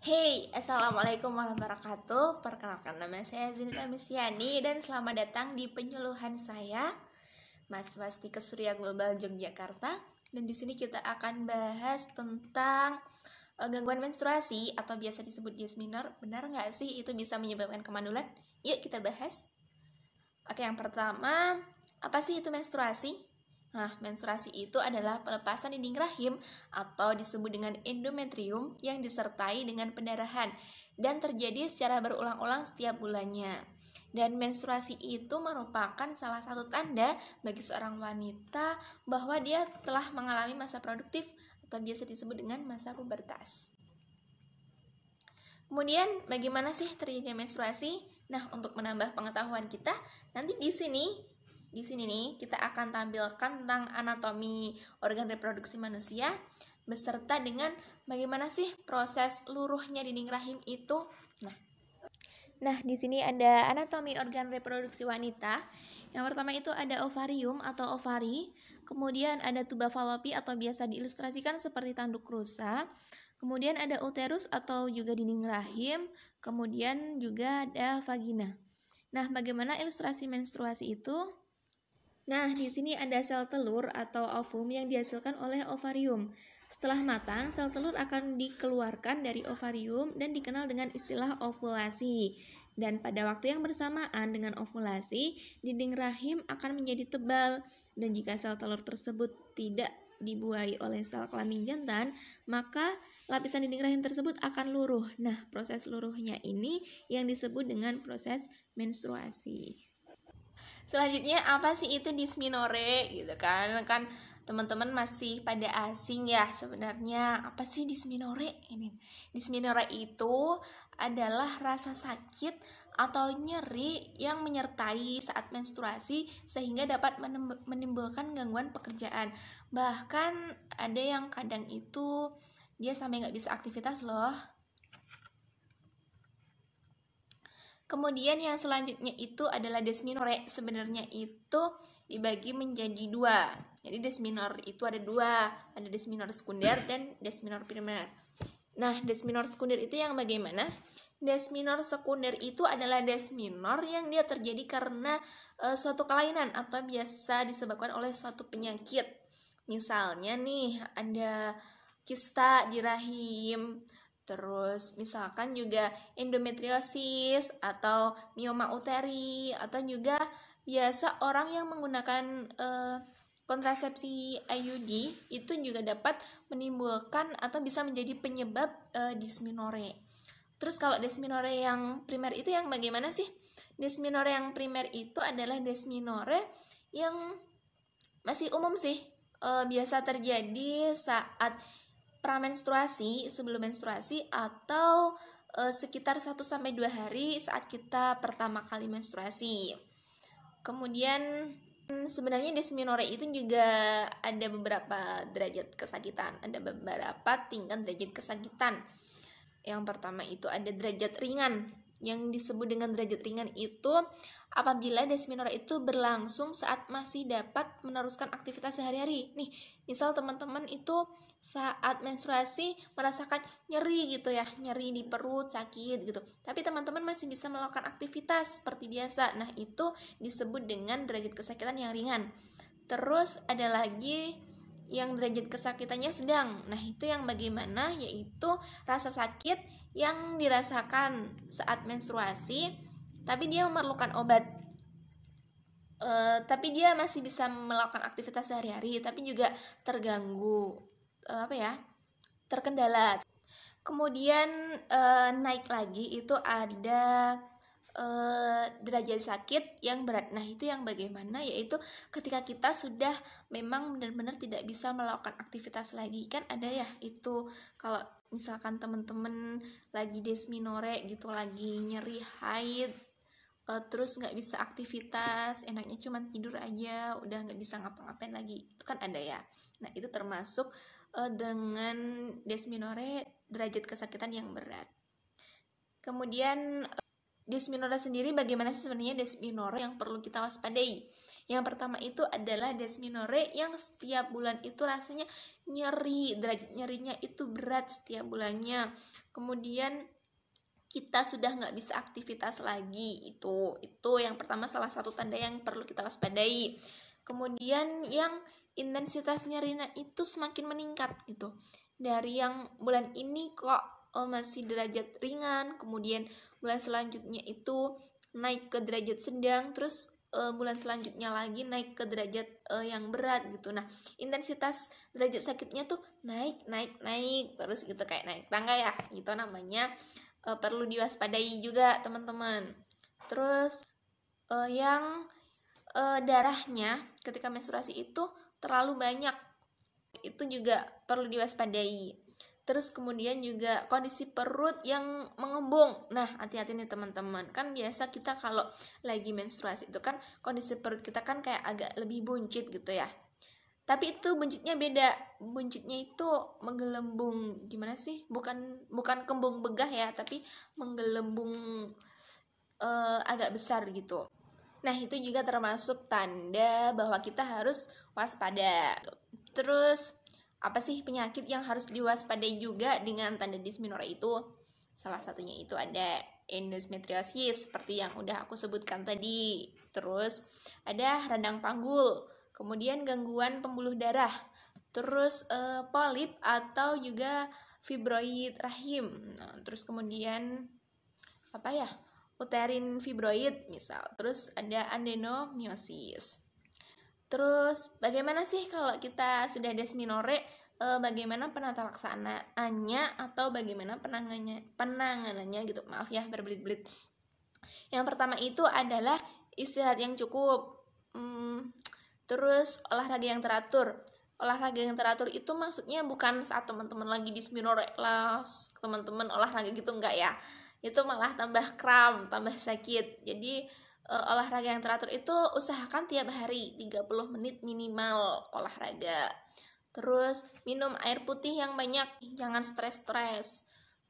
Hey, Assalamualaikum warahmatullahi wabarakatuh. Perkenalkan, nama saya Zunita Misyani dan selamat datang di penyuluhan saya, Mas Mastika Surya Global Yogyakarta. Dan di sini kita akan bahas tentang gangguan menstruasi atau biasa disebut dysmenorrhea. Benar nggak sih itu bisa menyebabkan kemandulan? Yuk kita bahas. Oke, yang pertama, apa sih itu menstruasi? Nah, menstruasi itu adalah pelepasan dinding rahim atau disebut dengan endometrium yang disertai dengan pendarahan dan terjadi secara berulang-ulang setiap bulannya. Dan menstruasi itu merupakan salah satu tanda bagi seorang wanita bahwa dia telah mengalami masa produktif atau biasa disebut dengan masa pubertas. Kemudian bagaimana sih terjadinya menstruasi? Nah, untuk menambah pengetahuan kita, nanti di sini nih kita akan tampilkan tentang anatomi organ reproduksi manusia beserta dengan bagaimana sih proses luruhnya dinding rahim itu. Nah, di sini ada anatomi organ reproduksi wanita. Yang pertama itu ada ovarium atau ovari, kemudian ada tuba falopi atau biasa diilustrasikan seperti tanduk rusa. Kemudian ada uterus atau juga dinding rahim, kemudian juga ada vagina. Nah, bagaimana ilustrasi menstruasi itu? Nah, di sini ada sel telur atau ovum yang dihasilkan oleh ovarium. Setelah matang, sel telur akan dikeluarkan dari ovarium dan dikenal dengan istilah ovulasi. Dan pada waktu yang bersamaan dengan ovulasi, dinding rahim akan menjadi tebal. Dan jika sel telur tersebut tidak dibuahi oleh sel kelamin jantan, maka lapisan dinding rahim tersebut akan luruh. Nah, proses luruhnya ini yang disebut dengan proses menstruasi. Selanjutnya apa sih itu dysmenorrhea gitu kan teman-teman masih pada asing ya sebenarnya apa sih dysmenorrhea ini. Dysmenorrhea itu adalah rasa sakit atau nyeri yang menyertai saat menstruasi sehingga dapat menimbulkan gangguan pekerjaan. Bahkan ada yang kadang itu dia sampai nggak bisa aktivitas loh. Kemudian yang selanjutnya itu adalah dysmenorrhea. Sebenarnya itu dibagi menjadi dua. Jadi dysmenorrhea itu ada dua, ada dysmenorrhea sekunder dan dysmenorrhea primer. Nah, dysmenorrhea sekunder itu yang bagaimana? Dysmenorrhea sekunder itu adalah dysmenorrhea yang dia terjadi karena suatu kelainan atau biasa disebabkan oleh suatu penyakit. Misalnya nih ada kista di rahim. Terus misalkan juga endometriosis atau mioma uteri atau juga biasa orang yang menggunakan kontrasepsi IUD itu juga dapat menimbulkan atau bisa menjadi penyebab dysmenorrhea. Terus kalau dysmenorrhea yang primer itu yang bagaimana sih? Dysmenorrhea yang primer itu adalah dysmenorrhea yang masih umum sih, biasa terjadi saat pramenstruasi, sebelum menstruasi atau sekitar 1-2 hari saat kita pertama kali menstruasi. Kemudian sebenarnya dysmenorrhea itu juga ada beberapa derajat kesakitan, ada beberapa tingkat derajat kesakitan. Yang pertama itu ada derajat ringan. Yang disebut dengan derajat ringan itu apabila dysmenorrhea itu berlangsung saat masih dapat meneruskan aktivitas sehari-hari. Nih, misal teman-teman itu saat menstruasi merasakan nyeri gitu ya, nyeri di perut, sakit gitu. Tapi teman-teman masih bisa melakukan aktivitas seperti biasa. Nah, itu disebut dengan derajat kesakitan yang ringan. Terus ada lagi yang derajat kesakitannya sedang. Nah, itu yang bagaimana? Yaitu rasa sakit yang dirasakan saat menstruasi, tapi dia memerlukan obat. Tapi dia masih bisa melakukan aktivitas sehari-hari, tapi juga terganggu, terkendala. Kemudian naik lagi itu ada derajat sakit yang berat. Nah, itu yang bagaimana? Yaitu ketika kita sudah memang benar-benar tidak bisa melakukan aktivitas lagi. Kan ada ya itu kalau misalkan teman-teman lagi dysmenorrhea gitu, lagi nyeri haid, terus nggak bisa aktivitas, enaknya cuma tidur aja, udah nggak bisa ngapa-ngapain lagi. Itu kan ada ya. Nah, itu termasuk dengan dysmenorrhea derajat kesakitan yang berat. Kemudian dysmenorrhea sendiri bagaimana sih sebenarnya dysmenorrhea yang perlu kita waspadai? Yang pertama itu adalah desminore yang setiap bulan itu rasanya nyeri, derajat nyerinya itu berat setiap bulannya. Kemudian kita sudah nggak bisa aktivitas lagi, itu yang pertama, salah satu tanda yang perlu kita waspadai. Kemudian yang intensitas nyerinya itu semakin meningkat gitu, dari yang bulan ini kok masih derajat ringan, kemudian bulan selanjutnya itu naik ke derajat sedang, terus bulan selanjutnya lagi naik ke derajat yang berat gitu. Nah, intensitas derajat sakitnya tuh naik terus gitu, kayak naik tangga ya, itu namanya perlu diwaspadai juga teman-teman. Terus yang darahnya ketika menstruasi itu terlalu banyak, itu juga perlu diwaspadai. Terus kemudian juga kondisi perut yang mengembung. Nah, hati-hati nih teman-teman. Kan biasa kita kalau lagi menstruasi itu kan kondisi perut kita kan kayak agak lebih buncit gitu ya. Tapi itu buncitnya beda. Buncitnya itu menggelembung. Gimana sih? Bukan kembung begah ya, tapi menggelembung agak besar gitu. Nah, itu juga termasuk tanda bahwa kita harus waspada. Terus apa sih penyakit yang harus diwaspadai juga dengan tanda dysmenorrhea itu? Salah satunya itu ada endometriosis seperti yang udah aku sebutkan tadi. Terus ada radang panggul, kemudian gangguan pembuluh darah, terus polip atau juga fibroid rahim. Nah, terus kemudian apa ya? Uterin fibroid misal. Terus ada adenomyosis. Terus bagaimana sih kalau kita sudah dysmenorrhea, bagaimana penata laksanaannya atau bagaimana penanganannya gitu. Maaf ya berbelit-belit. Yang pertama itu adalah istirahat yang cukup. Terus olahraga yang teratur. Olahraga yang teratur itu maksudnya bukan saat teman-teman lagi dysmenorrhea lah teman-teman olahraga gitu, enggak ya. Itu malah tambah kram, tambah sakit. Jadi olahraga yang teratur itu usahakan tiap hari 30 menit minimal olahraga. Terus minum air putih yang banyak, jangan stres-stres.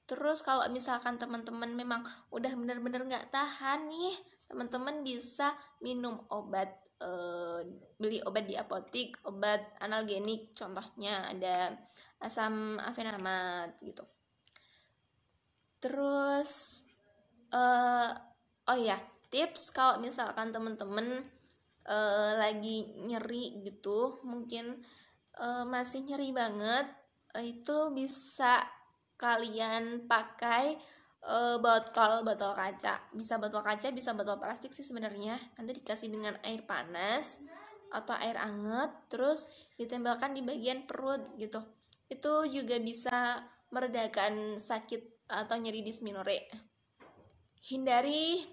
Terus kalau misalkan teman-teman memang udah bener-bener gak tahan nih, teman-teman bisa minum obat, beli obat di apotik, obat analgenik, contohnya ada asam afenamat gitu. Terus oh ya, tips kalau misalkan temen-temen lagi nyeri gitu, mungkin masih nyeri banget, itu bisa kalian pakai botol kaca. Bisa botol kaca, bisa botol plastik sih sebenarnya. Nanti dikasih dengan air panas atau air anget, terus ditembakkan di bagian perut gitu. Itu juga bisa meredakan sakit atau nyeri dysmenorrhea. Hindari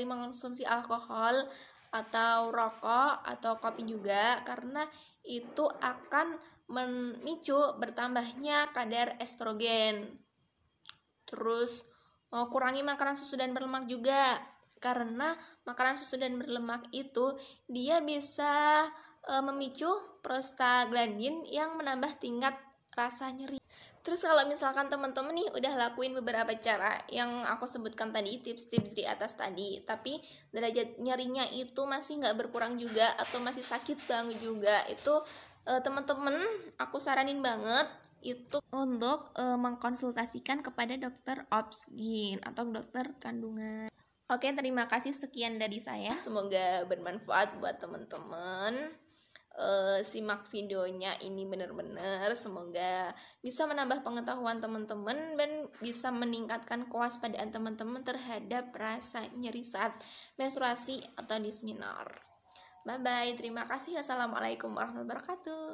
mengkonsumsi alkohol atau rokok atau kopi juga, karena itu akan memicu bertambahnya kadar estrogen. Terus kurangi makanan susu dan berlemak juga, karena makanan susu dan berlemak itu dia bisa memicu prostaglandin yang menambah tingkat rasa nyeri. Terus kalau misalkan teman-teman nih udah lakuin beberapa cara yang aku sebutkan tadi, tips-tips di atas tadi, tapi derajat nyerinya itu masih nggak berkurang juga atau masih sakit banget juga, itu teman-teman aku saranin banget itu untuk mengkonsultasikan kepada dokter obsgin atau dokter kandungan. Oke, terima kasih, sekian dari saya. Semoga bermanfaat buat teman-teman. Simak videonya ini benar-benar, semoga bisa menambah pengetahuan teman-teman dan bisa meningkatkan kewaspadaan teman-teman terhadap rasa nyeri saat menstruasi atau dysmenorrhea. Bye bye, terima kasih. Assalamualaikum warahmatullahi wabarakatuh.